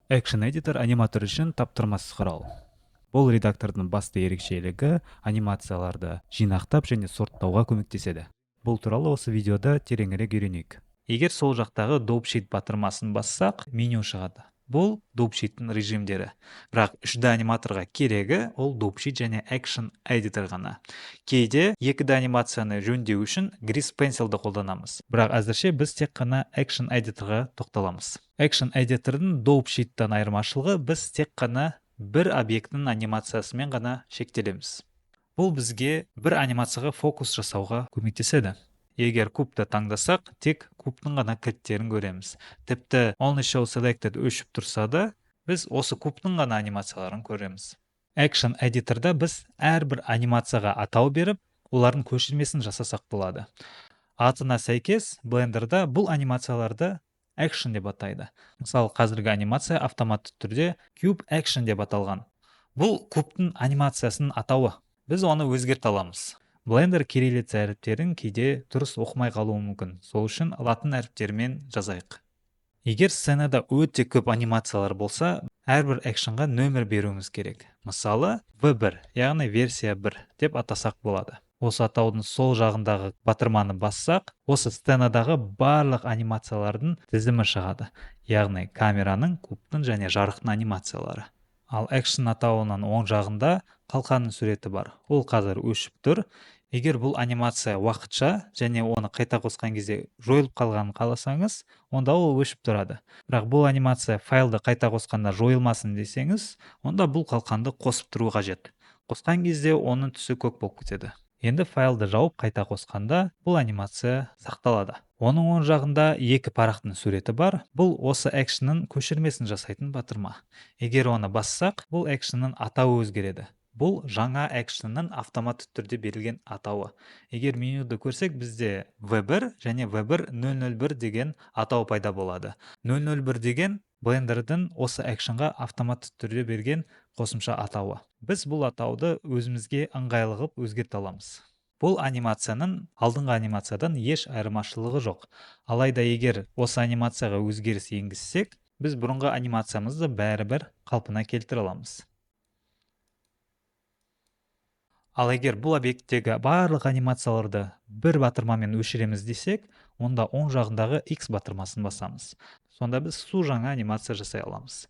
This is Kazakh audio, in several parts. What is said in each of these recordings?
Action Editor аниматор үшін таптырмас құрал. Бұл редактордың басты ерекшелігі анимацияларды жинақтап және сорттауға көмектеседі. Бұл туралы осы видеода тереңірек үйренейік. Егер сол жақтағы Dope батырмасын бассақ, меню шығады. Бұл Dope режимдері. Бірақ 3D аниматорға керегі ол Dope және Action Editor ғана. Кейде 2D анимацияны жөндеу үшін Grease Pencil'ды қолданамыз. Бірақ әзірше біз тек қана Action Editorға тоқталамыз. Action Editor'дың Dope айырмашылығы біз тек қана бір объектінің анимациясымен ғана шектелеміз. Бұл бізге бір анимацияға фокус жасауға көмектеседі. Егер кубты таңдасақ, тек кубтың ғана кілттерін көреміз. Тіпті Only Show Selected өшіп тұрса да, біз осы кубтың ғана анимацияларын көреміз. Action Editor'да біз әрбір анимацияға атау беріп, олардың көшірмесін жасасақ болады. Атына сәйкес, Blender'да бұл анимацияларды Action деп атайды. Мысалы, қазіргі анимация автоматты түрде Cube Action деп аталған. Бұл кубтың анимациясының атауы. Біз оны өзгерте аламыз. Blender кириллица әріптерін кейде дұрыс оқымай қалуы мүмкін. Сол үшін латын әріптерімен жазайық. Егер сценада өте көп анимациялар болса, әрбір actionға нөмір беруіміз керек. Мысалы, V1, яғни версия 1 деп атасақ болады. Осы атаудың сол жағындағы батырманы бассақ, осы сценадағы барлық анимациялардың тізімі шығады. Яғни камераның, кубтың және жарықтың анимациялары. Ал Action атауының оң жағында қалқанның суреті бар. Ол қазір өшіп тұр. Егер бұл анимация уақытша және оны қайта қосқан кезде жойылып қалғанын қаласаңыз, онда ол өшіп тұрады. Бірақ бұл анимация файлды қайта қосқанда жойылмасын десеңіз, онда бұл қалқанды қосып тұру қажет. Қосқан кезде оның түсі көк болып кетеді. Енді файлды жауып қайта қосқанда бұл анимация сақталады. Оның оң жағында екі парақтың суреті бар. Бұл осы Action'ның көшірмесін жасайтын батырма. Егер оны бассақ, бұл Action'ның атауы өзгереді. Бұл жаңа Action'ның автоматты түрде берілген атауы. Егер менюді көрсек, бізде V1 және V1 001 деген атау пайда болады. 001 деген Blender'дың осы Action'ға автоматты түрде берген қосымша атауы. Біз бұл атауды өзімізге ыңғайлы қылып өзгерте аламыз. Бұл анимацияның алдыңғы анимациядан еш айырмашылығы жоқ. Алайда егер осы анимацияға өзгеріс енгізсек, біз бұрынғы анимациямызды бәрібір қалпына келтіре аламыз. Ал егер бұл объекттегі барлық анимацияларды бір батырмамен өшіреміз десек, онда оң жағындағы X батырмасын басамыз. Сонда біз су жаңа анимация жасай аламыз.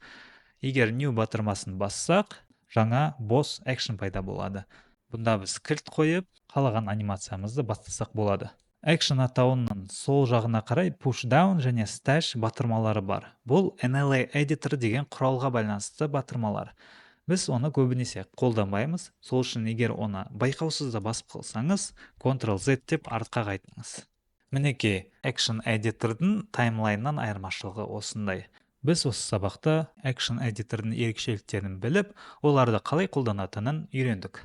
Егер New батырмасын бассақ, жаңа бос Action пайда болады. Бұнда біз кілт қойып, қалаған анимациямызды бастасақ болады. Action атауының сол жағына қарай Push Down және Stash батырмалары бар. Бұл NLA Editor деген құралға байланысты батырмалар. Біз оны көбінесе қолданбаймыз. Сол үшін егер оны байқаусызда басып қалсаңыз, Ctrl-Z деп артқа қайтыңыз. Мінекей, Action Editor'дың таймлайннан айырмашылығы осындай. Біз осы сабақта Action Editor'дың ерекшеліктерін біліп, оларды қалай қолданатынын үйрендік.